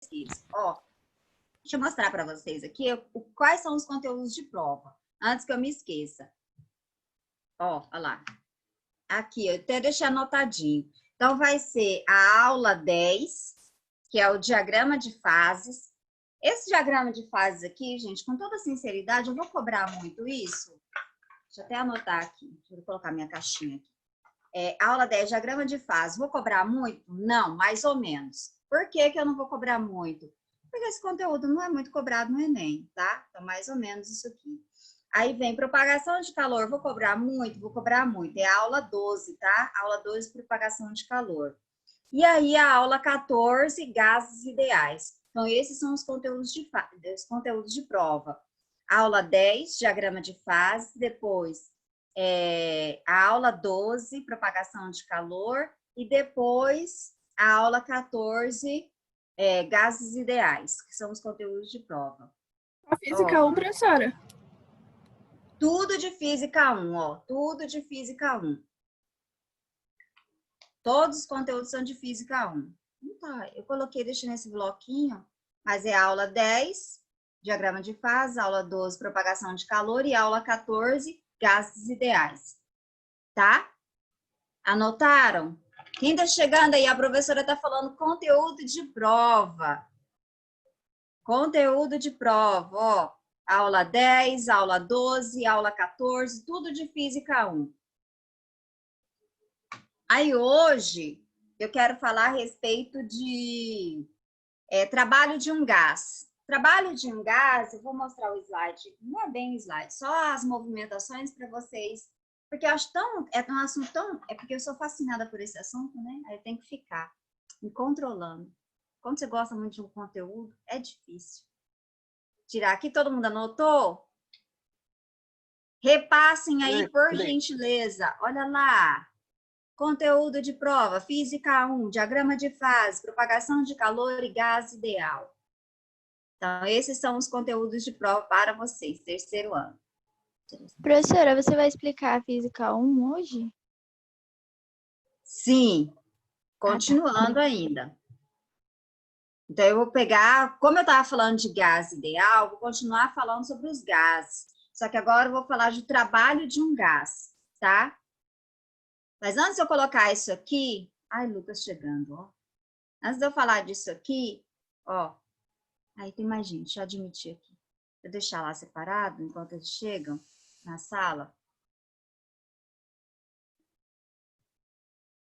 pesquisa. Ó, deixa eu mostrar para vocês aqui quais são os conteúdos de prova, antes que eu me esqueça. Ó, olha lá. Aqui, eu até deixei anotadinho. Então, vai ser a aula 10, que é o diagrama de fases. Esse diagrama de fases aqui, gente, com toda sinceridade, eu vou cobrar muito isso. Deixa eu até anotar aqui. Deixa eu colocar minha caixinha aqui. Aula 10, diagrama de fases. Vou cobrar muito? Não, mais ou menos. Por que eu não vou cobrar muito? Porque esse conteúdo não é muito cobrado no Enem, tá? Então, mais ou menos isso aqui. Aí vem propagação de calor. Vou cobrar muito? Vou cobrar muito. É a aula 12, tá? Aula 12, propagação de calor. E aí, a aula 14, gases ideais. Então, esses são os conteúdos de prova. Aula 10, diagrama de fase. Depois, a aula 12, propagação de calor. E depois, a aula 14, gases ideais, que são os conteúdos de prova. A física 1, professora? Tudo de física 1, ó. Tudo de física 1. Todos os conteúdos são de física 1. Tá, eu coloquei, deixei nesse bloquinho, mas é aula 10, diagrama de fase, aula 12, propagação de calor e aula 14, gases ideais. Tá? Anotaram? Quem tá chegando aí? A professora tá falando conteúdo de prova. Conteúdo de prova, ó. Aula 10, aula 12, aula 14, tudo de física 1. Aí hoje eu quero falar a respeito de trabalho de um gás. Trabalho de um gás, eu vou mostrar o slide, não é bem slide, só as movimentações para vocês, porque eu acho um assunto tão, porque eu sou fascinada por esse assunto, né? Aí eu tenho que ficar me controlando. Quando você gosta muito de um conteúdo, é difícil. Tirar aqui, todo mundo anotou? Repassem aí, por gentileza. Olha lá. Conteúdo de prova, física 1, diagrama de fase, propagação de calor e gás ideal. Então, esses são os conteúdos de prova para vocês, terceiro ano. Professora, você vai explicar a física 1 hoje? Sim, continuando ainda. Então, eu vou pegar, como eu estava falando de gás ideal, vou continuar falando sobre os gases. Só que agora eu vou falar de trabalho de um gás, tá? Mas antes de eu colocar isso aqui... Ai, Lucas chegando, ó. Antes de eu falar disso aqui, ó. Aí tem mais gente, deixa eu admitir aqui. Vou deixar lá separado enquanto eles chegam na sala.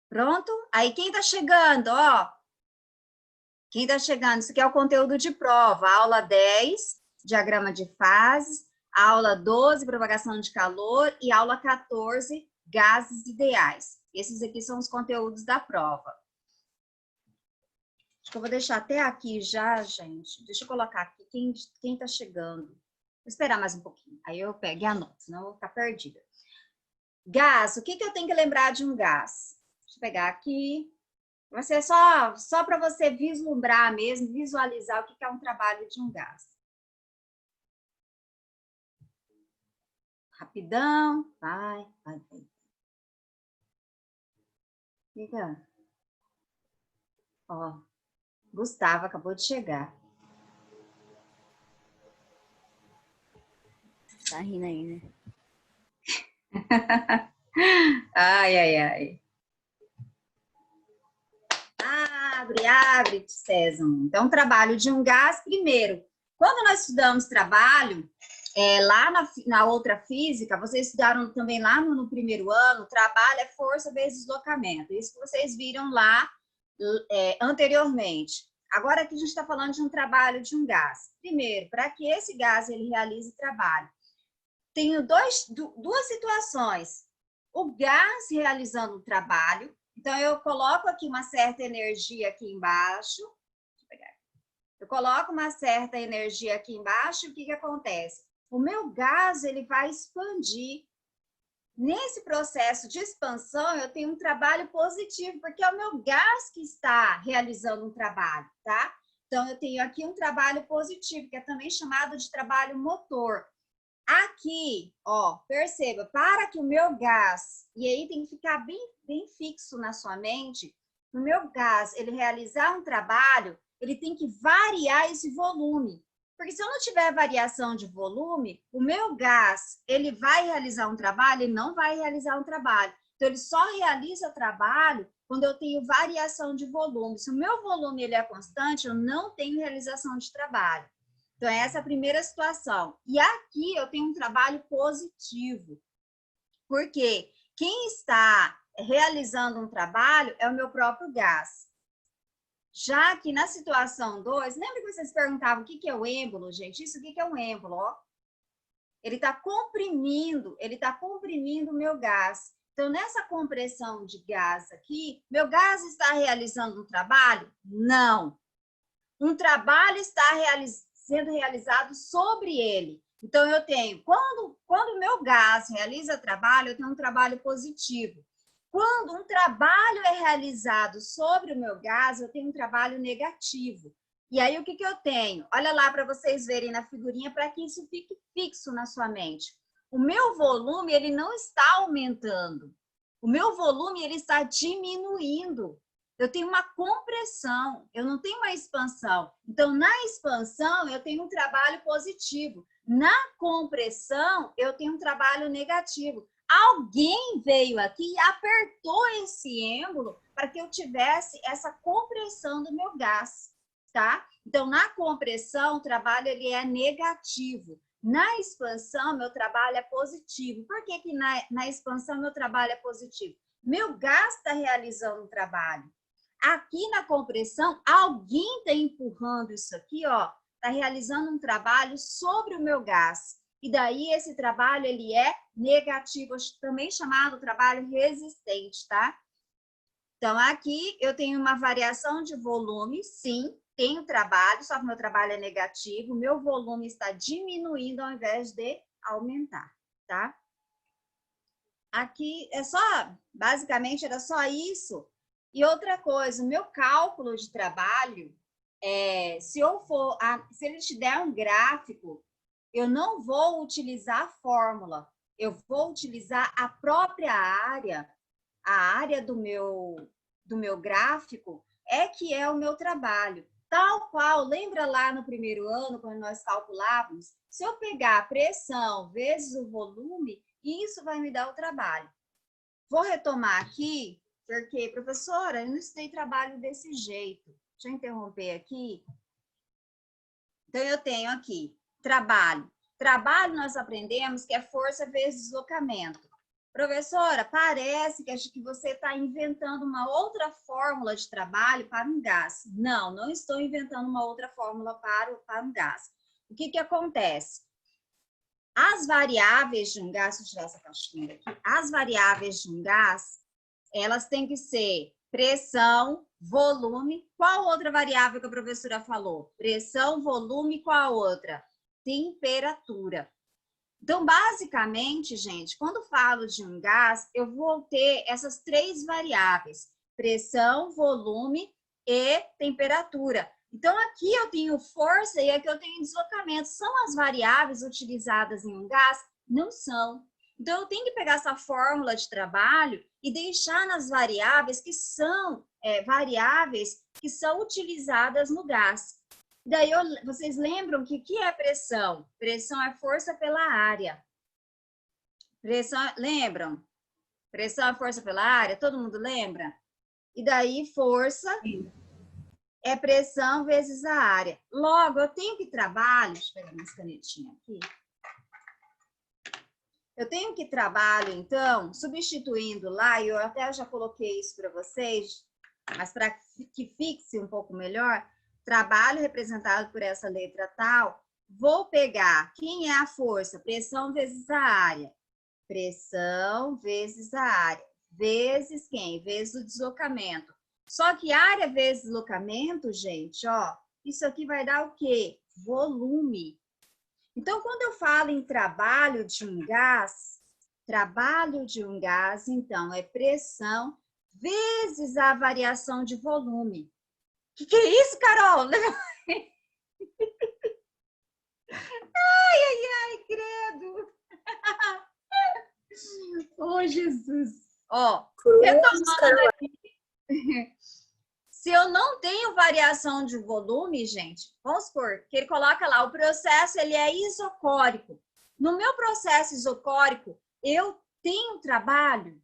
Pronto? Aí quem tá chegando, ó. Quem tá chegando, isso aqui é o conteúdo de prova. Aula 10, diagrama de fases. Aula 12, propagação de calor. E aula 14, gases ideais. Esses aqui são os conteúdos da prova. Acho que eu vou deixar até aqui já, gente. Deixa eu colocar aqui quem tá chegando. Vou esperar mais um pouquinho. Aí eu pego e anoto, senão eu vou ficar perdida. Gás, o que eu tenho que lembrar de um gás? Deixa eu pegar aqui. Vai ser só para você vislumbrar mesmo, visualizar o que é um trabalho de um gás. Rapidão. Vai. Fica. Ó, Gustavo acabou de chegar. Tá rindo aí, né? Ai. Abre, César. Então, trabalho de um gás, primeiro. Quando nós estudamos trabalho, lá na outra física, vocês estudaram também lá no primeiro ano, trabalho é força vezes deslocamento. Isso que vocês viram lá anteriormente. Agora aqui a gente está falando de um trabalho de um gás. Primeiro, para que esse gás ele realize trabalho. Tenho duas situações. O gás realizando o trabalho. Então, eu coloco aqui uma certa energia aqui embaixo. Deixa eu pegar. Eu coloco uma certa energia aqui embaixo e o que acontece? O meu gás ele vai expandir. Nesse processo de expansão, eu tenho um trabalho positivo, porque é o meu gás que está realizando um trabalho, tá? Então, eu tenho aqui um trabalho positivo, que é também chamado de trabalho motor. Aqui, ó, perceba, para que o meu gás, e aí tem que ficar bem fixo na sua mente, o meu gás, ele realizar um trabalho, ele tem que variar esse volume. Porque se eu não tiver variação de volume, o meu gás, ele vai realizar um trabalho? Ele não vai realizar um trabalho. Então, ele só realiza trabalho quando eu tenho variação de volume. Se o meu volume ele é constante, eu não tenho realização de trabalho. Então, essa é a primeira situação. E aqui eu tenho um trabalho positivo. Porque quem está realizando um trabalho é o meu próprio gás. Já que na situação 2, lembra que vocês perguntavam o que é o êmbolo, gente? Isso aqui que é um êmbolo, ó. Ele está comprimindo o meu gás. Então, nessa compressão de gás aqui, meu gás está realizando um trabalho? Não. Um trabalho está sendo realizado sobre ele. Então, eu tenho, quando o meu gás realiza trabalho, eu tenho um trabalho positivo. Quando um trabalho é realizado sobre o meu gás, eu tenho um trabalho negativo. E aí, o que eu tenho? Olha lá para vocês verem na figurinha, para que isso fique fixo na sua mente. O meu volume, ele não está aumentando. O meu volume, ele está diminuindo. Eu tenho uma compressão, eu não tenho uma expansão. Então, na expansão, eu tenho um trabalho positivo. Na compressão, eu tenho um trabalho negativo. Alguém veio aqui e apertou esse êmbolo para que eu tivesse essa compressão do meu gás, tá? Então, na compressão, o trabalho ele é negativo. Na expansão, meu trabalho é positivo. Por que que na expansão, meu trabalho é positivo? Meu gás está realizando um trabalho. Aqui na compressão, alguém está empurrando isso aqui, ó, está realizando um trabalho sobre o meu gás. E daí esse trabalho ele é negativo, também chamado trabalho resistente, tá? Então aqui eu tenho uma variação de volume, sim, tenho trabalho, só que meu trabalho é negativo, meu volume está diminuindo ao invés de aumentar, tá? Aqui é só, basicamente era só isso. E outra coisa, o meu cálculo de trabalho, se ele te der um gráfico, eu não vou utilizar a fórmula, eu vou utilizar a própria área, a área do meu gráfico, que é o meu trabalho. Tal qual, lembra lá no primeiro ano, quando nós calculávamos? Se eu pegar a pressão vezes o volume, isso vai me dar o trabalho. Vou retomar aqui, porque, professora, eu não estudei trabalho desse jeito. Deixa eu interromper aqui. Então, eu tenho aqui trabalho. Trabalho nós aprendemos que é força vezes deslocamento. Professora, parece que você está inventando uma outra fórmula de trabalho para um gás. Não, não estou inventando uma outra fórmula para um gás. O que acontece? As variáveis de um gás, deixa eu tirar essa caixinha aqui. As variáveis de um gás, elas têm que ser pressão, volume. Qual outra variável que a professora falou? Pressão, volume, qual outra? Temperatura. Então, basicamente, gente, quando falo de um gás, eu vou ter essas três variáveis: pressão, volume e temperatura. Então, aqui eu tenho força e aqui eu tenho deslocamento. São as variáveis utilizadas em um gás? Não são. Então, eu tenho que pegar essa fórmula de trabalho e deixar nas variáveis que são utilizadas no gás. Daí, vocês lembram que o que é pressão? Pressão é força pela área. Pressão, lembram? Pressão é força pela área? Todo mundo lembra? E daí, força é pressão vezes a área. Logo, eu tenho que trabalhar... Deixa eu pegar minhas canetinhas aqui. Eu tenho que trabalhar, então, substituindo lá, e eu até já coloquei isso para vocês, mas para que fixe um pouco melhor... Trabalho representado por essa letra tal, vou pegar quem é a força? Pressão vezes a área. Pressão vezes a área. Vezes quem? Vezes o deslocamento. Só que área vezes deslocamento, gente, ó, isso aqui vai dar o quê? Volume. Então, quando eu falo em trabalho de um gás, então, é pressão vezes a variação de volume. Que é isso, Carol? Ai, credo. Oh, Jesus. Ó, retomando aqui. Se eu não tenho variação de volume, gente, vamos supor que ele coloca lá, o processo ele é isocórico. No meu processo isocórico, eu tenho trabalho?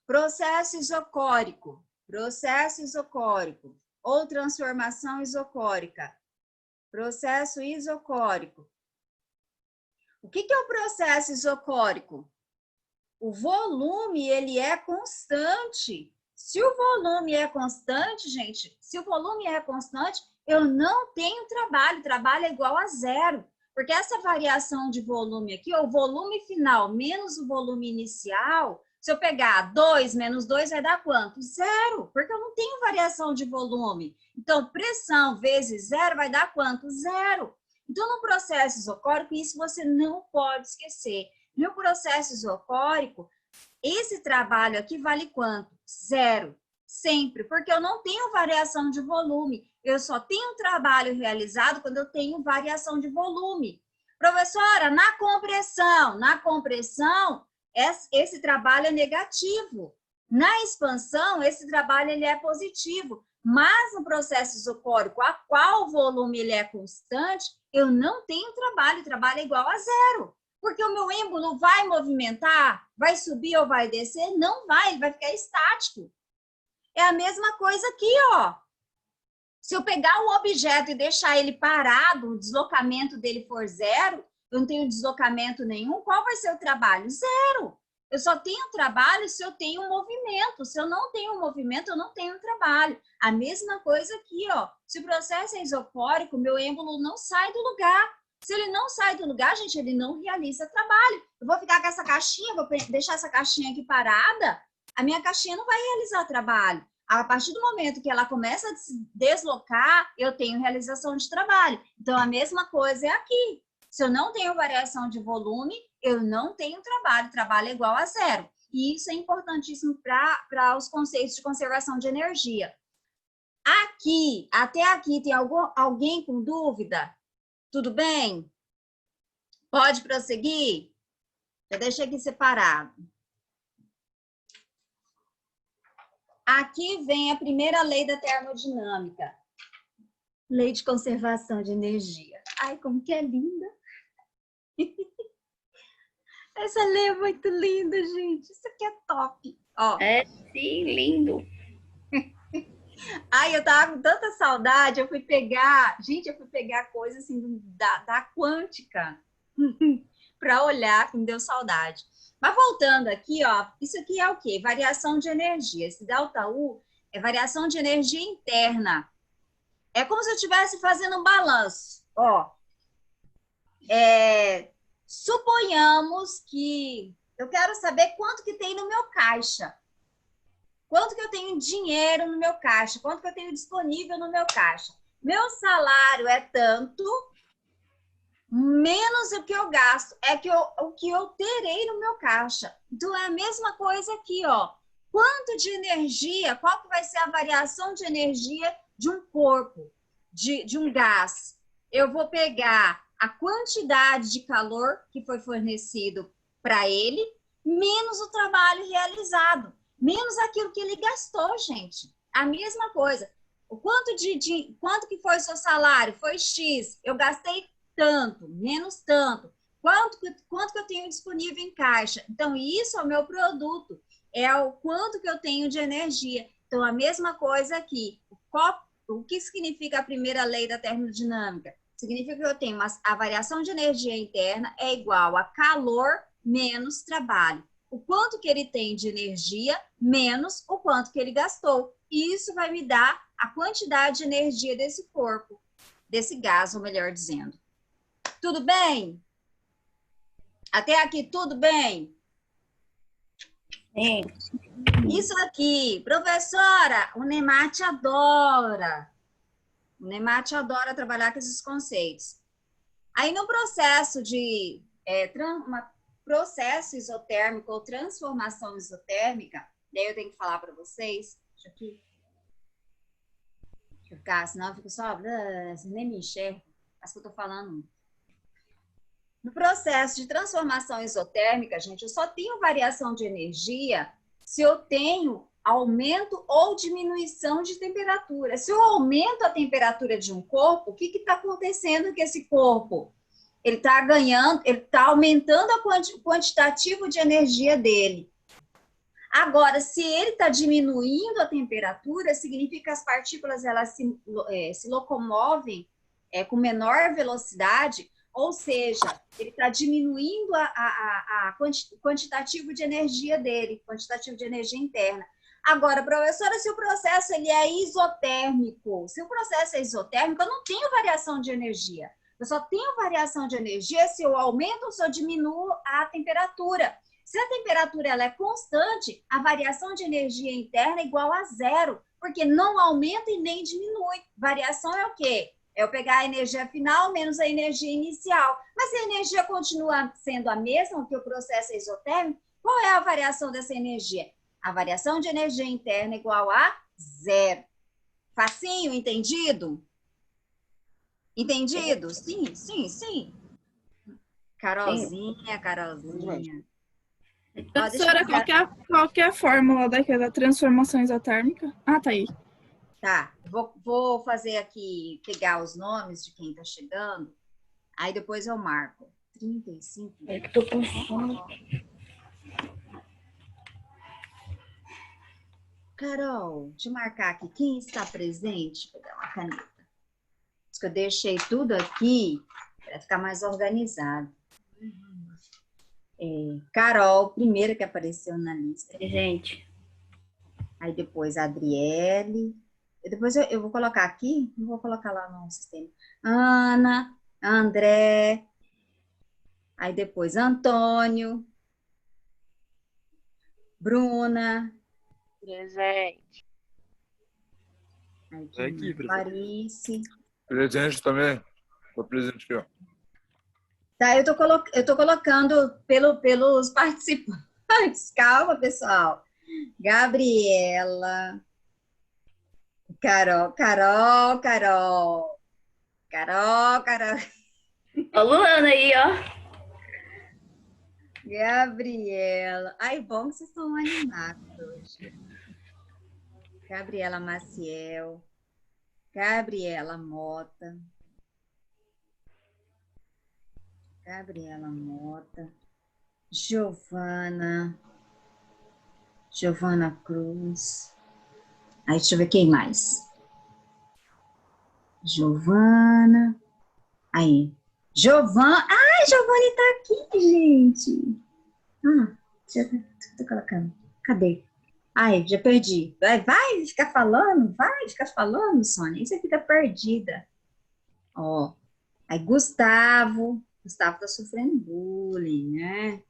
Processo isocórico, ou transformação isocórica, processo isocórico. O que é o processo isocórico? O volume, ele é constante. Se o volume é constante, gente, se o volume é constante, eu não tenho trabalho, trabalho é igual a zero. Porque essa variação de volume aqui, o volume final menos o volume inicial, se eu pegar 2 menos 2 vai dar quanto? Zero, porque eu não tenho variação de volume. Então, pressão vezes zero vai dar quanto? Zero. Então, no processo isocórico, isso você não pode esquecer. No processo isocórico, esse trabalho aqui vale quanto? Zero. Sempre, porque eu não tenho variação de volume. Eu só tenho trabalho realizado quando eu tenho variação de volume. Professora, na compressão, esse trabalho é negativo. Na expansão, esse trabalho ele é positivo. Mas no processo isocórico, a qual o volume ele é constante, eu não tenho trabalho, o trabalho é igual a zero. Porque o meu êmbolo vai movimentar? Vai subir ou vai descer? Não vai, ele vai ficar estático. É a mesma coisa aqui, ó. Se eu pegar o objeto e deixar ele parado, o deslocamento dele for zero, eu não tenho deslocamento nenhum, qual vai ser o trabalho? Zero. Eu só tenho trabalho se eu tenho um movimento. Se eu não tenho um movimento, eu não tenho trabalho. A mesma coisa aqui, ó. Se o processo é isocórico, meu êmbolo não sai do lugar. Se ele não sai do lugar, gente, ele não realiza trabalho. Eu vou ficar com essa caixinha, vou deixar essa caixinha aqui parada, a minha caixinha não vai realizar trabalho. A partir do momento que ela começa a se deslocar, eu tenho realização de trabalho. Então, a mesma coisa é aqui. Se eu não tenho variação de volume, eu não tenho trabalho. Trabalho é igual a zero. E isso é importantíssimo para os conceitos de conservação de energia. Aqui, até aqui, tem alguém com dúvida? Tudo bem? Pode prosseguir? Eu deixei aqui separado. Aqui vem a primeira lei da termodinâmica. Lei de conservação de energia. Ai, como que é linda! Essa lei é muito linda, gente. Isso aqui é top. Ó. É, sim, lindo. Ai, eu tava com tanta saudade, eu fui pegar... Gente, eu fui pegar coisa assim da quântica para olhar, que me deu saudade. Mas voltando aqui, ó, isso aqui é o quê? Variação de energia. Esse ΔU é variação de energia interna. É como se eu estivesse fazendo um balanço. Ó, suponhamos que eu quero saber quanto que tem no meu caixa. Quanto que eu tenho dinheiro no meu caixa? Quanto que eu tenho disponível no meu caixa? Meu salário é tanto, menos o que eu gasto, o que eu terei no meu caixa. Então, é a mesma coisa aqui, ó. Quanto de energia, qual que vai ser a variação de energia de um corpo, de um gás? Eu vou pegar a quantidade de calor que foi fornecido para ele, menos o trabalho realizado, menos aquilo que ele gastou, gente. A mesma coisa. O quanto que foi o seu salário? Foi X. Eu gastei tanto, menos tanto. Quanto que eu tenho disponível em caixa? Então, isso é o meu produto. É o quanto que eu tenho de energia. Então, a mesma coisa aqui. O que significa a primeira lei da termodinâmica? Significa que eu tenho a variação de energia interna é igual a calor menos trabalho. O quanto que ele tem de energia menos o quanto que ele gastou. E isso vai me dar a quantidade de energia desse corpo, desse gás, ou melhor dizendo. Tudo bem? Até aqui, tudo bem? Sim. Isso aqui, professora, o Nemate adora. O Nemate adora trabalhar com esses conceitos. Aí, no processo de processo isotérmico ou transformação isotérmica, daí eu tenho que falar para vocês, deixa eu ficar, senão eu fico só, nem me enxergo, mas que eu tô falando. No processo de transformação isotérmica, gente, eu só tenho variação de energia se eu tenho aumento ou diminuição de temperatura. Se eu aumento a temperatura de um corpo, o que está acontecendo com esse corpo? Ele está ganhando, ele está aumentando o quantitativo de energia dele. Agora, se ele está diminuindo a temperatura, significa que as partículas elas se locomovem com menor velocidade, ou seja, ele está diminuindo o quantitativo de energia dele, quantitativo de energia interna. Agora, professora, se o processo ele é isotérmico, se o processo é isotérmico, eu não tenho variação de energia. Eu só tenho variação de energia se eu aumento ou se eu diminuo a temperatura. Se a temperatura ela é constante, a variação de energia interna é igual a zero, porque não aumenta e nem diminui. Variação é o quê? É eu pegar a energia final menos a energia inicial. Mas se a energia continua sendo a mesma, que o processo é isotérmico, qual é a variação dessa energia? A variação de energia interna é igual a zero. Facinho, entendido? Entendido? Sim, sim, sim. Carolzinha. Professora, qual que é a fórmula daquela transformação isotérmica? Ah, tá aí. Tá, vou fazer aqui, pegar os nomes de quem tá chegando, aí depois eu marco. 35. É que tô passando. Carol, deixa eu marcar aqui quem está presente. Vou pegar uma caneta. Acho que eu deixei tudo aqui para ficar mais organizado. Carol, primeira que apareceu na lista. Gente. Aí depois a Adriele. Depois eu vou colocar aqui, não vou colocar lá no sistema. Ana, André. Aí depois Antônio. Bruna. Presente. Aí, Aqui, Clarice. Presente também. Tô presente aqui, ó. Tá, eu tô colocando pelos participantes. Calma, pessoal. Gabriela. Carol. Ó, Luana aí, ó. Gabriela. Ai, bom que vocês estão animados hoje. Gabriela Maciel. Gabriela Mota. Giovana Cruz. Aí, deixa eu ver quem mais. Giovana. Aí. Ai, Giovana tá aqui, gente. Já tô colocando. Cadê? Ai, já perdi. Vai ficar falando, Sônia. Aí você fica perdida. Ó. Aí, Gustavo tá sofrendo bullying, né?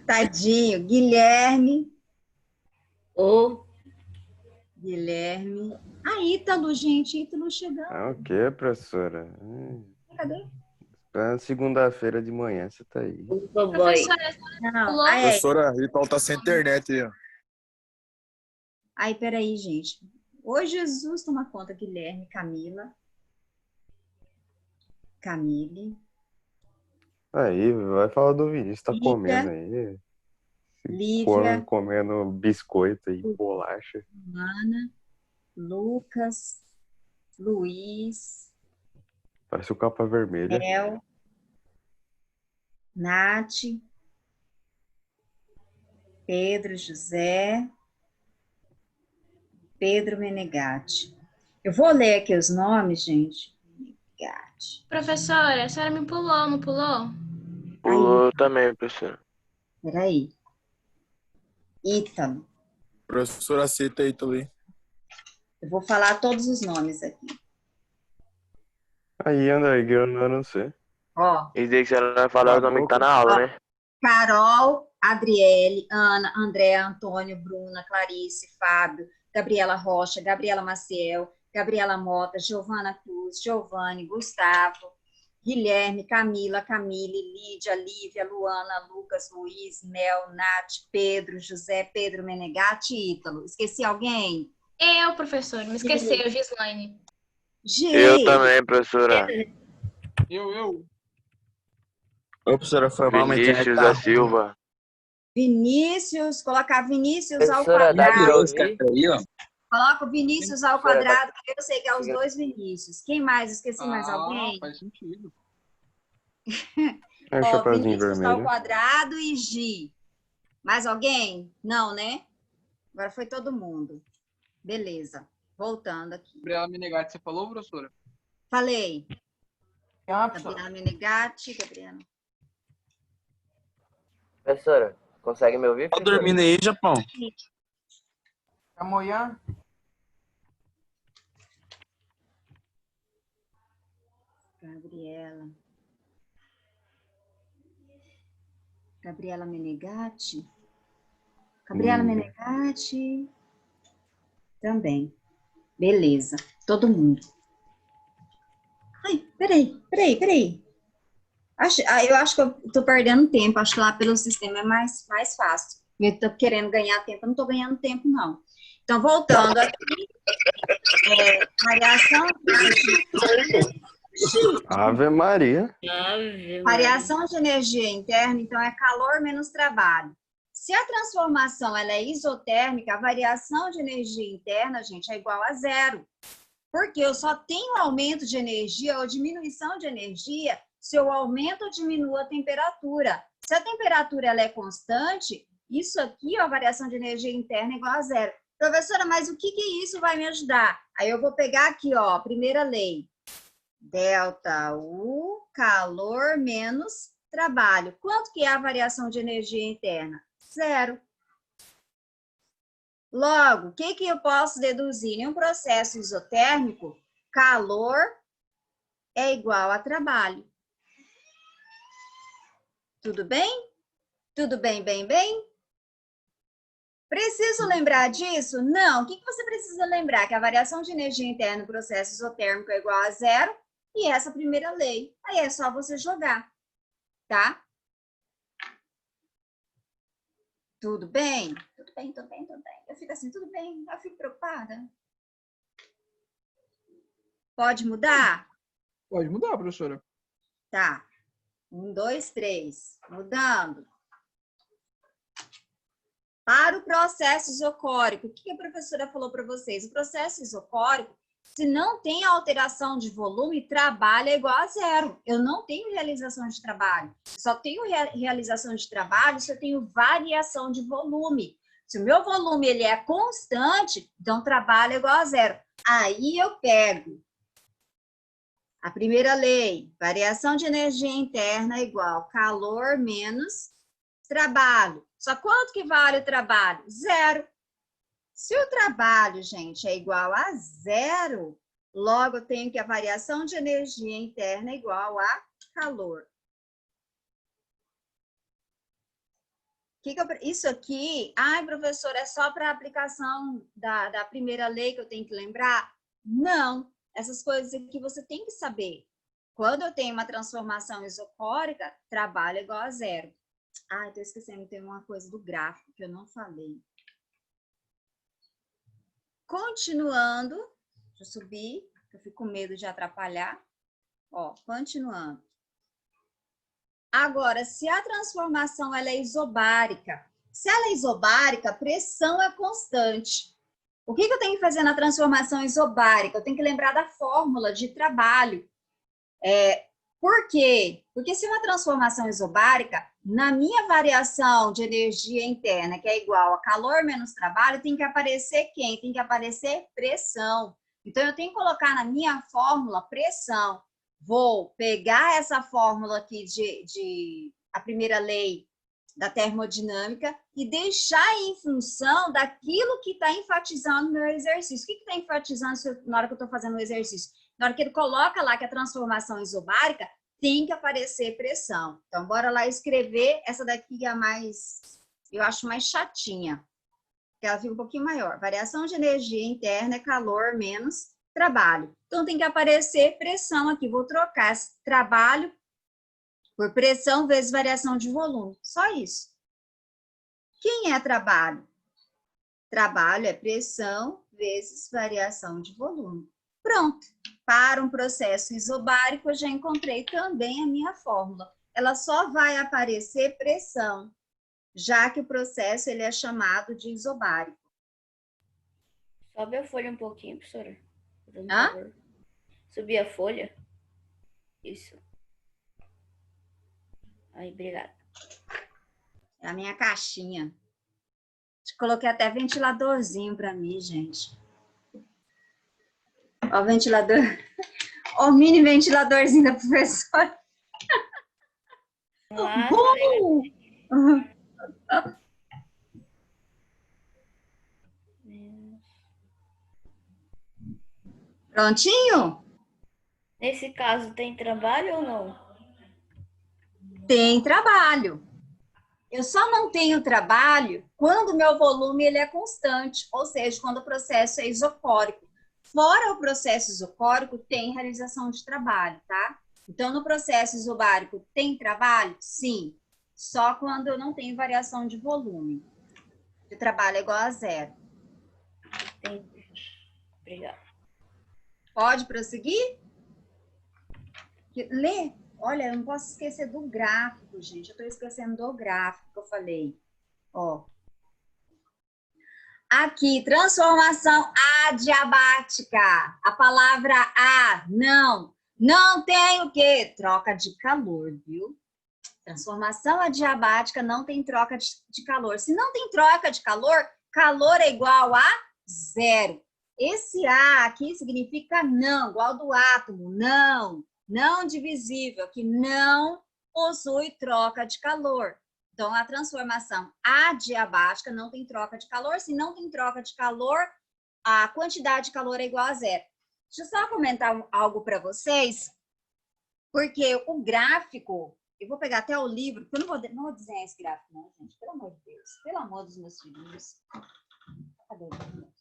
Tadinho. Guilherme. Ítalo, gente. Ítalo chegando. Ah, o que, professora? Cadê? Segunda-feira de manhã você tá aí. Professora, Não. Professora Rita tá sem internet aí, ó. Aí, peraí, gente. Ô, Jesus, toma conta. Guilherme, Camille. Aí, vai falar do Vinícius, tá Lívia. comendo aí. Lívia. Comendo biscoito e bolacha. Ana. Lucas. Luiz. Parece o Capa Vermelha. El. Nath. Pedro José. Pedro Menegatti. Eu vou ler aqui os nomes, gente. Menegatti. Professora, a senhora me pulou, não pulou? Pulou também, professora. Peraí. Ítalo. Professora aceita aí também. Eu vou falar todos os nomes aqui. Aí, André, eu não sei. Ó. Isso aí que você vai falar o nome que tá na aula, né? Carol, Adriele, Ana, André, Antônio, Bruna, Clarice, Fábio, Gabriela Rocha, Gabriela Maciel, Gabriela Mota, Giovana Cruz, Giovanni, Gustavo, Guilherme, Camila, Camille, Lídia, Lívia, Luana, Lucas, Luiz, Mel, Nath, Pedro, José, Pedro Menegatti e Ítalo. Esqueci alguém? Eu, professor, me esqueceu, Gislaine. Eu também, professora. Eu. Ô, professora, foi mal, mas Vinícius da Silva. Vinícius, colocar Vinícius ao Professora, dá quadrado. pra Esse cara ouvir? aí, ó. Coloca o Vinícius ao Professora, quadrado, que eu sei que é os dois Vinícius. Quem mais? Esqueci mais alguém? Faz sentido. É o Ó, chapeuzinho Vinícius ao vermelho. quadrado e Gi. Mais alguém? Não, né? Agora foi todo mundo. Beleza. Voltando aqui. Gabriela Menegatti, você falou, professora? Falei. professora. Gabriela Menegatti, Gabriela. Professora, consegue me ouvir? Tá professora? dormindo aí, Japão? Amanhã? Gabriela. Gabriela Menegatti. Gabriela Menegatti. Também. Beleza. Todo mundo. Ai, peraí. Eu acho que eu tô perdendo tempo. Acho que lá pelo sistema é mais fácil. Eu tô querendo ganhar tempo. Eu não tô ganhando tempo, não. Então, voltando aqui. Variação Ave Maria. Variação de energia interna, então, é calor menos trabalho. Se a transformação ela é isotérmica, a variação de energia interna, gente, é igual a zero. Porque eu só tenho aumento de energia ou diminuição de energia se eu aumento ou diminuo a temperatura. Se a temperatura ela é constante, isso aqui, ó, a variação de energia interna é igual a zero. Professora, mas o que isso vai me ajudar? Aí eu vou pegar aqui, ó, a primeira lei. Delta U, calor menos trabalho. Quanto que é a variação de energia interna? Zero. Logo, o que eu posso deduzir? Em um processo isotérmico, calor é igual a trabalho. Tudo bem? Tudo bem? Preciso lembrar disso? Não. O que você precisa lembrar? Que a variação de energia interna no processo isotérmico é igual a zero e essa primeira lei. Aí é só você jogar, tá? Tudo bem? Tudo bem. Eu fico assim, tudo bem. Eu fico preocupada. Pode mudar? Pode mudar, professora. Tá. 1, 2, 3. Mudando. Para o processo isocórico, o que a professora falou para vocês? O processo isocórico, se não tem alteração de volume, trabalho é igual a zero. Eu não tenho realização de trabalho. Só tenho realização de trabalho se eu tenho variação de volume. Se o meu volume ele é constante, então trabalho é igual a zero. Aí eu pego a primeira lei, variação de energia interna é igual calor menos trabalho. Só quanto que vale o trabalho? Zero. Se o trabalho, gente, é igual a zero, logo eu tenho que a variação de energia interna é igual a calor. Isso aqui, ai, professora, é só para a aplicação da primeira lei que eu tenho que lembrar? Não, essas coisas aqui você tem que saber. Quando eu tenho uma transformação isocórica, trabalho é igual a zero. Ah, estou esquecendo, tem uma coisa do gráfico que eu não falei. Continuando, deixa eu subir, eu fico com medo de atrapalhar. Ó, continuando. Agora, se a transformação ela é isobárica, se ela é isobárica, a pressão é constante. O que eu tenho que fazer na transformação isobárica? Eu tenho que lembrar da fórmula de trabalho. Por quê? Porque se uma transformação isobárica, na minha variação de energia interna, que é igual a calor menos trabalho, tem que aparecer quem? Tem que aparecer pressão. Então, eu tenho que colocar na minha fórmula pressão. Vou pegar essa fórmula aqui a primeira lei da termodinâmica e deixar em função daquilo que está enfatizando no meu exercício. O que está enfatizando na hora que eu estou fazendo o exercício? Na hora que ele coloca lá que a transformação isobárica tem que aparecer pressão. Então, bora lá escrever. Essa daqui é a mais, eu acho mais chatinha, porque ela fica um pouquinho maior. Variação de energia interna é calor menos trabalho. Então, tem que aparecer pressão aqui. Vou trocar esse trabalho por pressão vezes variação de volume. Só isso. Quem é trabalho? Trabalho é pressão vezes variação de volume. Pronto. Para um processo isobárico, eu já encontrei também a minha fórmula. Ela só vai aparecer pressão. já que o processo ele é chamado de isobárico. Sobe a folha um pouquinho, professora. Fazendo Hã? favor. Subir a folha. Isso. Aí, obrigada. É a minha caixinha. Coloquei até ventiladorzinho para mim, gente. Ó, o ventilador. Ó, o mini ventiladorzinho da professora. Nossa, Prontinho? nesse caso, tem trabalho ou não? Tem trabalho. Eu só não tenho trabalho quando o meu volume ele é constante, ou seja, quando o processo é isocórico. Fora o processo isocórico, tem realização de trabalho, tá? Então, no processo isobárico, tem trabalho? Sim. Só quando eu não tenho variação de volume. O trabalho é igual a zero. Entendi. Obrigada. Pode prosseguir? Lê. Olha, eu não posso esquecer do gráfico, gente. Eu estou esquecendo do gráfico que eu falei. Ó. Aqui, transformação adiabática. A palavra a, não. Não tem o quê? Troca de calor, viu? Transformação adiabática não tem troca de calor. Se não tem troca de calor, calor é igual a zero. Esse A aqui significa não, igual do átomo, não. Não divisível, que não possui troca de calor. Então, a transformação adiabática não tem troca de calor. Se não tem troca de calor, a quantidade de calor é igual a zero. Deixa eu só comentar algo para vocês, porque o gráfico, eu vou pegar até o livro, porque eu não vou desenhar esse gráfico, não, gente. Pelo amor de Deus. Pelo amor dos meus filhos. Cadê o livro?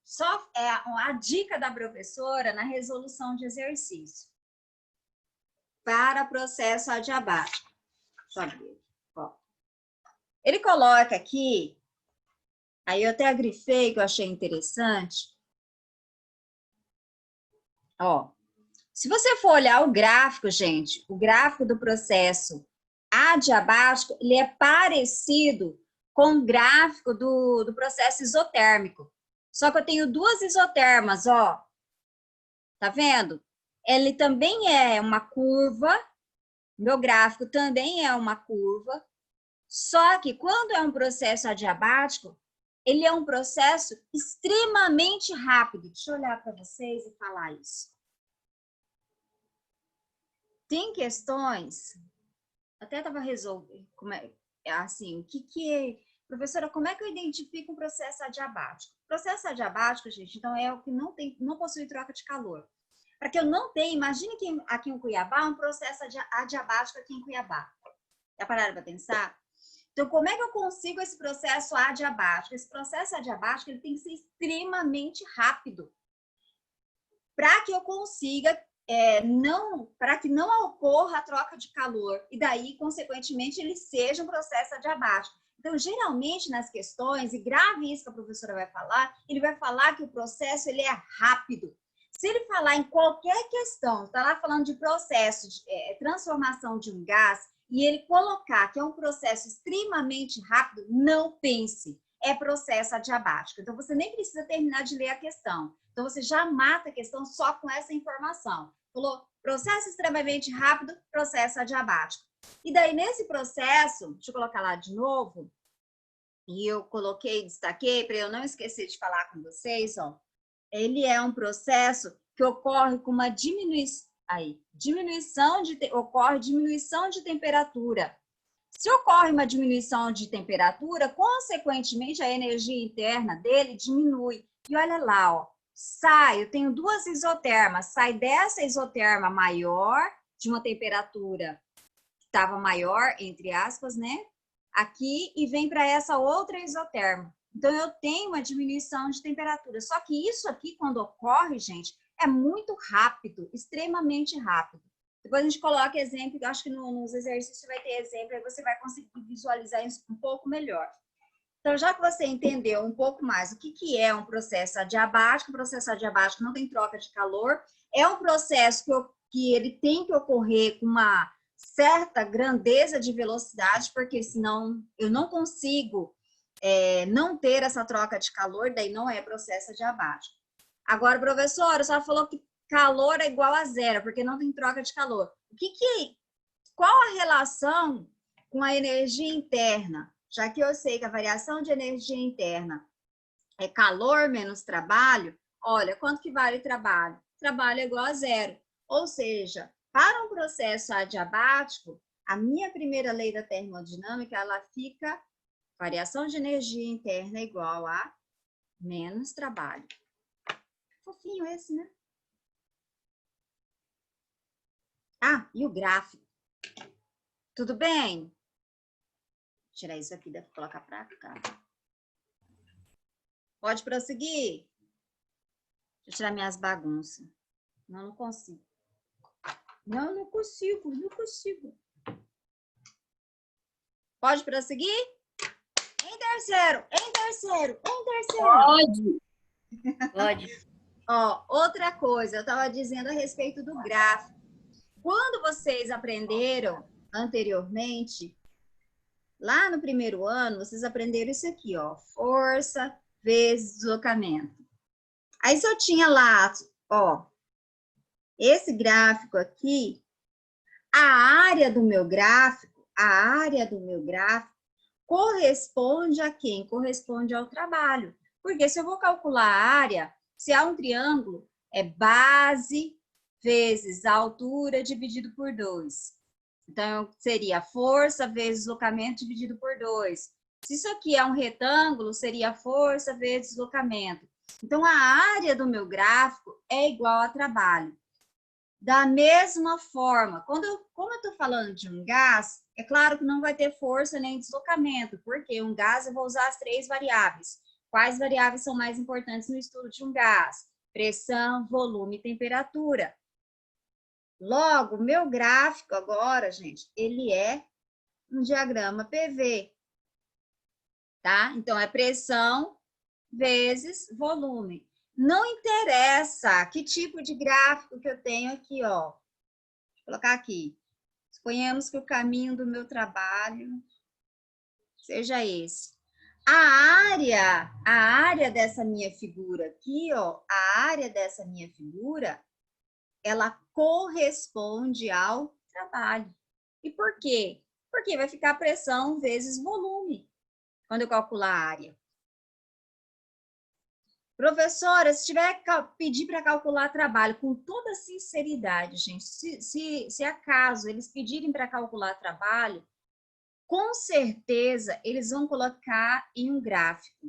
Só é a dica da professora na resolução de exercício para processo adiabático. Sabe? Ó. Ele coloca aqui, aí eu até grifei que eu achei interessante. Ó, se você for olhar o gráfico, gente, o gráfico do processo adiabático, ele é parecido com o gráfico do processo isotérmico. Só que eu tenho duas isotermas, ó. Tá vendo? Ele também é uma curva. Meu gráfico também é uma curva. Só que quando é um processo adiabático, ele é um processo extremamente rápido. Deixa eu olhar para vocês e falar isso. Tem questões, até estava resolvendo, assim, o que é... Professora, como é que eu identifico um processo adiabático? Processo adiabático, gente, então é o que não possui troca de calor. Para que eu não tenha, imagine que aqui em Cuiabá, um processo adiabático aqui em Cuiabá. Já pararam para pensar? Então, como é que eu consigo esse processo adiabático? Esse processo adiabático ele tem que ser extremamente rápido. Para que eu consiga, para que não ocorra a troca de calor. E daí, consequentemente, ele seja um processo adiabático. Então, geralmente, nas questões, e grave isso que a professora vai falar, ele vai falar que o processo ele é rápido. Se ele falar em qualquer questão, está lá falando de processo, de transformação de um gás, e ele colocar que é um processo extremamente rápido, não pense, é processo adiabático. Então, você nem precisa terminar de ler a questão. Então, você já mata a questão só com essa informação. Falou, processo extremamente rápido, processo adiabático. E daí, nesse processo, deixa eu colocar lá de novo, e eu coloquei, destaquei, para eu não esquecer de falar com vocês, ó, ele é um processo que ocorre com uma diminuição, ocorre diminuição de temperatura. Se ocorre uma diminuição de temperatura, consequentemente, a energia interna dele diminui. E olha lá, ó, eu tenho duas isotermas, sai dessa isoterma maior, de uma temperatura que estava maior, entre aspas, né? Aqui, e vem para essa outra isoterma. Então, eu tenho uma diminuição de temperatura. Só que isso aqui, quando ocorre, gente, é muito rápido, extremamente rápido. Depois a gente coloca exemplo, eu acho que nos exercícios vai ter exemplo, aí você vai conseguir visualizar isso um pouco melhor. Então, já que você entendeu um pouco mais o que é um processo adiabático, o processo adiabático não tem troca de calor, é um processo que ele tem que ocorrer com uma certa grandeza de velocidade, porque senão eu não consigo não ter essa troca de calor, daí não é processo adiabático. Agora, professora, a senhora falou que calor é igual a zero, porque não tem troca de calor. Qual a relação com a energia interna? Já que eu sei que a variação de energia interna é calor menos trabalho, olha, quanto que vale trabalho? Trabalho é igual a zero. Ou seja, para um processo adiabático, a minha primeira lei da termodinâmica, ela fica variação de energia interna igual a menos trabalho. Fofinho esse, né? Ah, e o gráfico. Tudo bem? Vou tirar isso aqui, deve colocar para cá. Pode prosseguir? Deixa eu tirar minhas bagunças. Não consigo. Não consigo. Pode prosseguir? Em terceiro. Pode. Ó, outra coisa, eu estava dizendo a respeito do gráfico. Quando vocês aprenderam anteriormente, lá no primeiro ano, vocês aprenderam isso aqui, ó, força vezes deslocamento. Aí se eu tinha lá, ó, esse gráfico aqui, a área do meu gráfico corresponde a quem? Corresponde ao trabalho. Porque se eu vou calcular a área, se há um triângulo, é base vezes a altura dividido por 2. Então, seria força vezes deslocamento dividido por 2. Se isso aqui é um retângulo, seria força vezes deslocamento. Então, a área do meu gráfico é igual a trabalho. Da mesma forma, como eu estou falando de um gás, é claro que não vai ter força nem deslocamento, porque um gás eu vou usar as 3 variáveis. Quais variáveis são mais importantes no estudo de um gás? Pressão, volume e temperatura. Logo, meu gráfico agora, gente, ele é um diagrama PV, tá? Então, é pressão vezes volume. Não interessa que tipo de gráfico que eu tenho aqui, ó. Vou colocar aqui. Suponhamos que o caminho do meu trabalho seja esse. A área dessa minha figura aqui, ó, a área dessa minha figura, ela corresponde ao trabalho. E por quê? Porque vai ficar pressão vezes volume, quando eu calcular a área. Professora, se tiver que pedir para calcular trabalho, com toda sinceridade, gente, se acaso eles pedirem para calcular trabalho, com certeza eles vão colocar em um gráfico.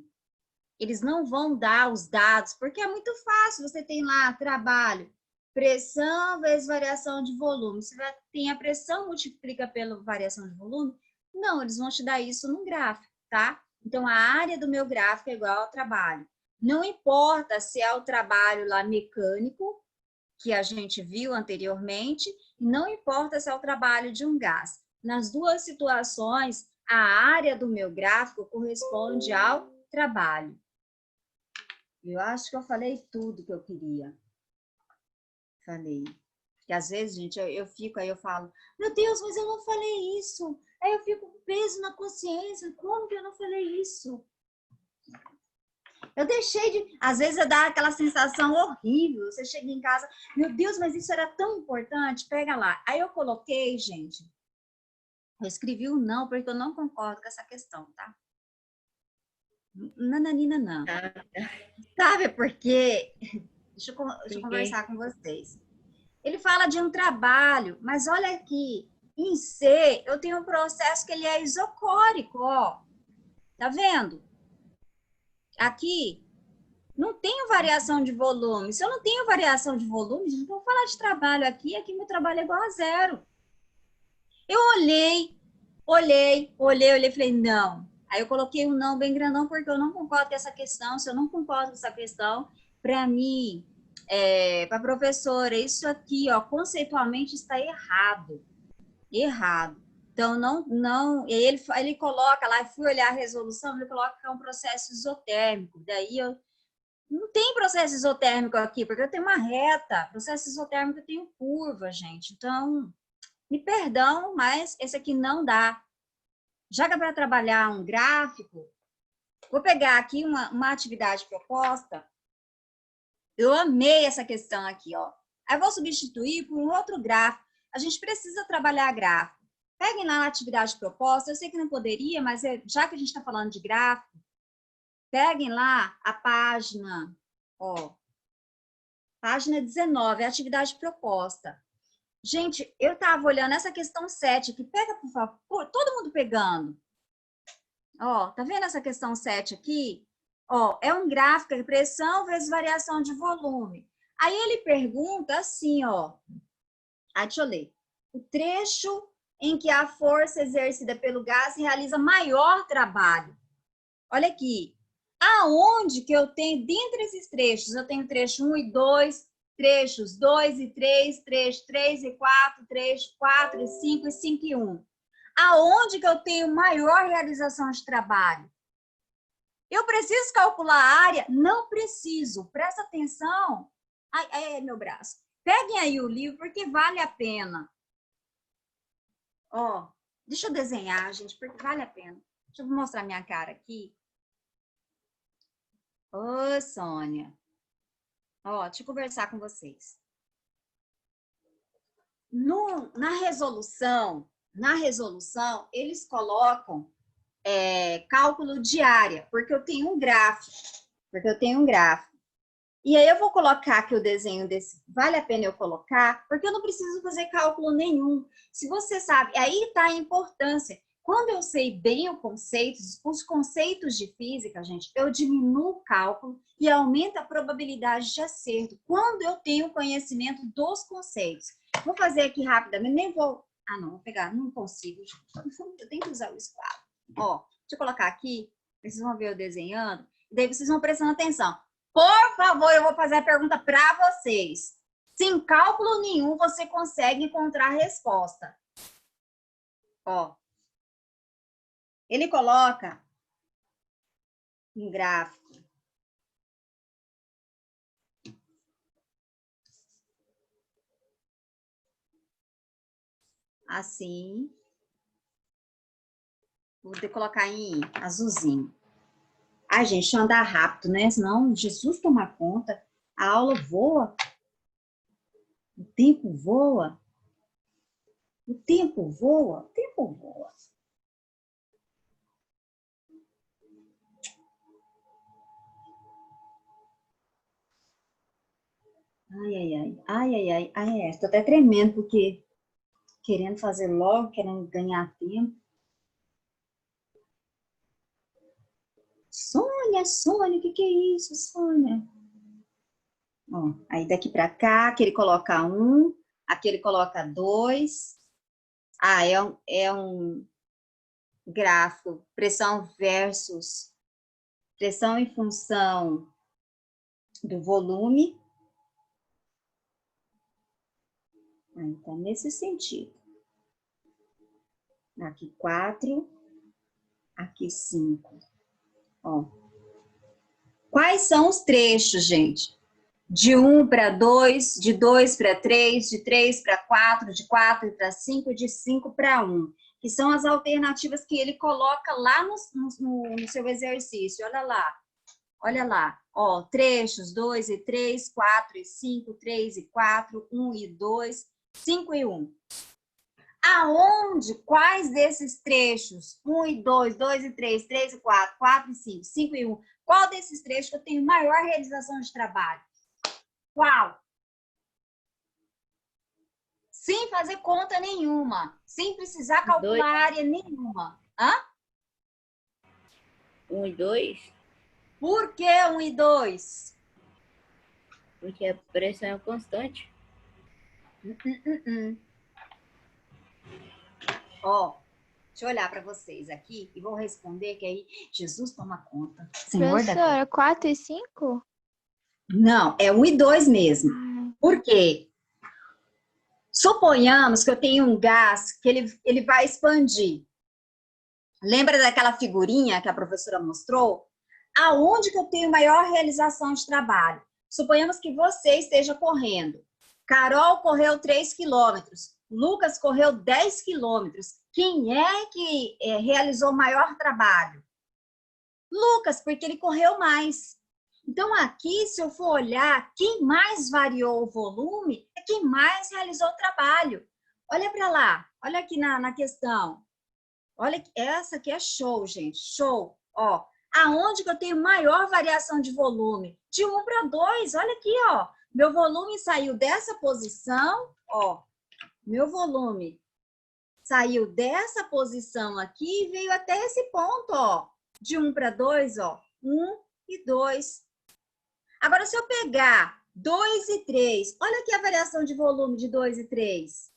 Eles não vão dar os dados, porque é muito fácil, você tem lá trabalho, pressão vezes variação de volume. Você tem a pressão, multiplica pela variação de volume? Não, eles vão te dar isso num gráfico, tá? Então, a área do meu gráfico é igual ao trabalho. Não importa se é o trabalho lá mecânico, que a gente viu anteriormente, não importa se é o trabalho de um gás. Nas duas situações, a área do meu gráfico corresponde ao trabalho. Eu acho que eu falei tudo que eu queria. Falei. Porque às vezes, gente, eu fico, aí eu falo, meu Deus, mas eu não falei isso. Aí eu fico com peso na consciência. Como que eu não falei isso? Eu deixei de... Às vezes dá aquela sensação horrível. Você chega em casa, meu Deus, mas isso era tão importante. Pega lá. Aí eu coloquei, gente, eu escrevi o não, porque eu não concordo com essa questão, tá? Nananina, não. Sabe por quê? Deixa eu conversar com vocês. Ele fala de um trabalho, mas olha aqui, em C, eu tenho um processo que ele é isocórico, ó. Tá vendo? Aqui, não tenho variação de volume. Se eu não tenho variação de volume, gente, vou falar de trabalho aqui meu trabalho é igual a zero. Eu olhei, falei, não. Aí eu coloquei um não bem grandão, porque eu não concordo com essa questão. Se eu não concordo com essa questão, para mim, para a professora, isso aqui, ó, conceitualmente está errado. Errado. Então, não, ele coloca lá, fui olhar a resolução, ele coloca que é um processo isotérmico. Daí eu não tem processo isotérmico aqui, porque eu tenho uma reta. Processo isotérmico eu tenho curva, gente. Então, Me perdão, mas esse aqui não dá. Já que é para trabalhar um gráfico, vou pegar aqui uma atividade proposta. Eu amei essa questão aqui, ó. Aí eu vou substituir por um outro gráfico. A gente precisa trabalhar gráfico. Peguem lá na atividade proposta. Eu sei que não poderia, mas já que a gente está falando de gráfico, peguem lá a página, ó. Página 19, atividade proposta. Gente, eu estava olhando essa questão 7 aqui. Pega, por favor. Todo mundo pegando. Ó, tá vendo essa questão 7 aqui? Ó, é um gráfico de pressão vezes variação de volume. Aí ele pergunta assim, ó. Deixa eu ler. O trecho em que a força exercida pelo gás realiza maior trabalho. Olha aqui. Aonde que eu tenho, dentre esses trechos, eu tenho trecho 1 e 2, trechos 2 e 3, trecho 3 e 4, trecho 4 e 5 e 5 e 1. Aonde que eu tenho maior realização de trabalho? Eu preciso calcular a área? Não preciso. Presta atenção. Ai, meu braço. Peguem aí o livro, porque vale a pena. Ó, deixa eu desenhar, gente, porque vale a pena. Deixa eu mostrar minha cara aqui. Ô, Sônia. Ó, deixa eu conversar com vocês. Na resolução, eles colocam cálculo de área, porque eu tenho um gráfico. E aí eu vou colocar aqui o desenho desse. Vale a pena eu colocar, porque eu não preciso fazer cálculo nenhum. Se você sabe, aí está a importância. Quando eu sei bem os conceitos de física, gente, eu diminuo o cálculo e aumento a probabilidade de acerto. Quando eu tenho conhecimento dos conceitos. Vou fazer aqui rapidamente, nem vou... não, vou pegar, não consigo. Eu tenho que usar o esquadro. Ó, deixa eu colocar aqui, vocês vão ver eu desenhando, daí vocês vão prestando atenção. Por favor, eu vou fazer a pergunta para vocês. Sem cálculo nenhum, você consegue encontrar a resposta. Ó. Ele coloca um gráfico. Assim. Vou colocar em azulzinho. Ai, gente, deixa eu andar rápido, né? Senão Jesus toma conta. A aula voa. O tempo voa. O tempo voa. O tempo voa. Ai. Estou até tremendo, porque querendo fazer logo, querendo ganhar tempo. Sônia, o que é isso, Sônia? Ó, aí daqui para cá, aqui ele coloca 1, aqui ele coloca 2. É um gráfico, pressão versus pressão em função do volume. Então, nesse sentido. Aqui 4, aqui 5. Ó. Quais são os trechos, gente? De 1 para 2, de 2 para 3, de 3 para 4, de 4 para 5, de 5 para 1. Que são as alternativas que ele coloca lá no seu exercício. Olha lá. Ó, trechos 2 e 3, 4 e 5, 3 e 4, 1 e 2, 5 e 1. Quais desses trechos, 1 e 2, 2 e 3, 3 e 4, 4 e 5, 5 e 1, qual desses trechos que eu tenho maior realização de trabalho? Qual? Sem fazer conta nenhuma, sem precisar calcular área nenhuma. 1 e 2? Por que 1 e 2? Porque a pressão é constante. Ó, deixa eu olhar para vocês aqui e vou responder que aí Jesus toma conta. Senhor da Professora, 4 e 5? Não, é 1 e 2 mesmo. Por quê? Suponhamos que eu tenho um gás que ele vai expandir. Lembra daquela figurinha que a professora mostrou? Aonde que eu tenho maior realização de trabalho? Suponhamos que você esteja correndo. Carol correu 3 quilômetros. Lucas correu 10 quilômetros. Quem é que realizou o maior trabalho? Lucas, porque ele correu mais. Então, aqui, se eu for olhar, quem mais variou o volume é quem mais realizou o trabalho. Olha para lá, olha aqui na questão. Olha, essa aqui é show, gente, show. Ó, aonde que eu tenho maior variação de volume? De 1 para 2, olha aqui, ó. Meu volume saiu dessa posição, ó. Meu volume saiu dessa posição aqui e veio até esse ponto, ó. De 1 para 2, ó. 1 e 2. Agora, se eu pegar 2 e 3, olha aqui a variação de volume de 2 e 3.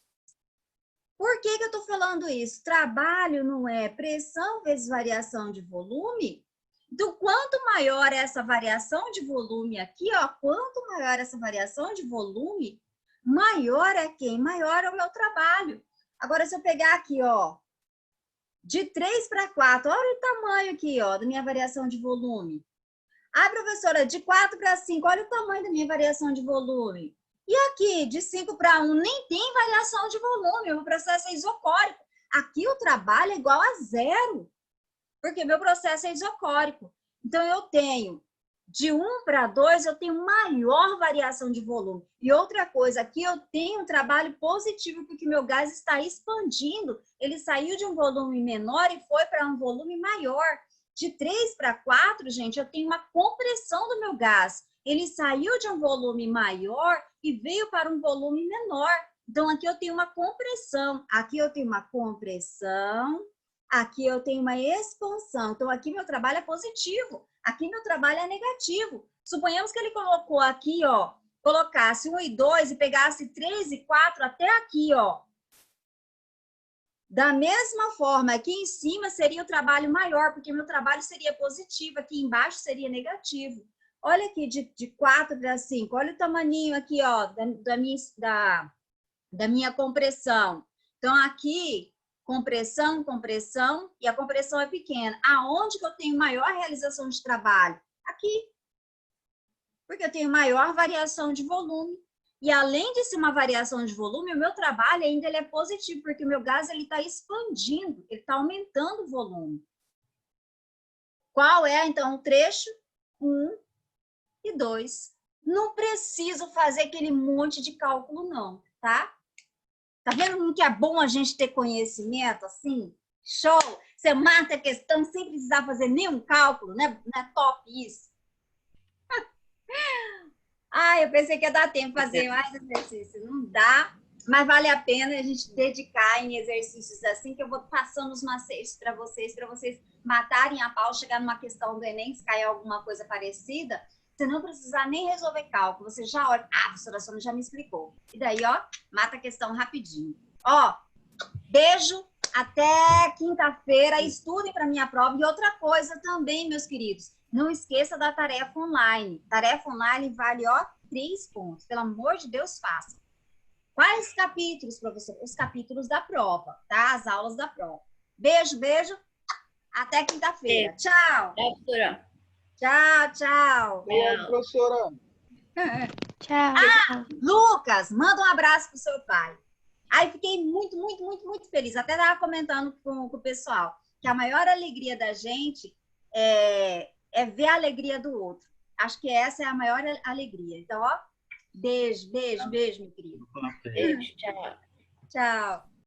Por que eu estou falando isso? Trabalho não é pressão vezes variação de volume? Então, quanto maior essa variação de volume aqui, ó, quanto maior essa variação de volume, maior é quem? Maior é o meu trabalho. Agora, se eu pegar aqui, ó, de 3 para 4, olha o tamanho aqui, ó, da minha variação de volume. Ah, professora, de 4 para 5, olha o tamanho da minha variação de volume. E aqui, de 5 para 1, nem tem variação de volume, o meu processo é isocórico. Aqui o trabalho é igual a 0, porque meu processo é isocórico. Então, eu tenho, de 1 para 2, eu tenho maior variação de volume. E outra coisa, aqui eu tenho um trabalho positivo, porque meu gás está expandindo. Ele saiu de um volume menor e foi para um volume maior. De 3 para 4, gente, eu tenho uma compressão do meu gás. Ele saiu de um volume maior e veio para um volume menor. Então, aqui eu tenho uma compressão. Aqui eu tenho uma compressão. Aqui eu tenho uma expansão. Então, aqui meu trabalho é positivo. Aqui meu trabalho é negativo. Suponhamos que ele colocou aqui, ó, colocasse 1 e 2 e pegasse 3 e 4 até aqui, ó. Da mesma forma, aqui em cima seria o trabalho maior, porque meu trabalho seria positivo, aqui embaixo seria negativo. Olha aqui, de 4 para 5, olha o tamaninho aqui, ó, da minha compressão. Então, aqui, compressão, compressão, e a compressão é pequena. Aonde que eu tenho maior realização de trabalho? Aqui. Porque eu tenho maior variação de volume. E além de ser uma variação de volume, o meu trabalho ainda ele é positivo, porque o meu gás está expandindo, ele está aumentando o volume. Qual é, então, o trecho? 1 e 2. Não preciso fazer aquele monte de cálculo, não, tá? Tá vendo como que é bom a gente ter conhecimento, assim? Show! Você mata a questão sem precisar fazer nenhum cálculo, né? Não é top isso? Ah, eu pensei que ia dar tempo de fazer mais exercício. Não dá, mas vale a pena a gente dedicar em exercícios assim, que eu vou passando os macetes para vocês matarem a pau, chegar numa questão do Enem, se cair alguma coisa parecida, você não precisar nem resolver cálculo. Você já olha, a professora Sônia já me explicou. E daí, ó, mata a questão rapidinho. Ó, beijo, até quinta-feira, estudem para minha prova. E outra coisa também, meus queridos, não esqueça da tarefa online. Tarefa online vale, ó, 3 pontos. Pelo amor de Deus, faça. Quais capítulos, professor? Os capítulos da prova, tá? As aulas da prova. Beijo, beijo. Até quinta-feira. Tchau. Tchau, professora. Tchau, tchau. Obrigado, professora. Tchau. Lucas, manda um abraço pro seu pai. Aí fiquei muito, muito, muito, muito feliz. Até estava comentando com o pessoal que a maior alegria da gente é ver a alegria do outro. Acho que essa é a maior alegria. Então, ó, beijo, beijo, beijo, meu querido. Beijo, tchau. Tchau.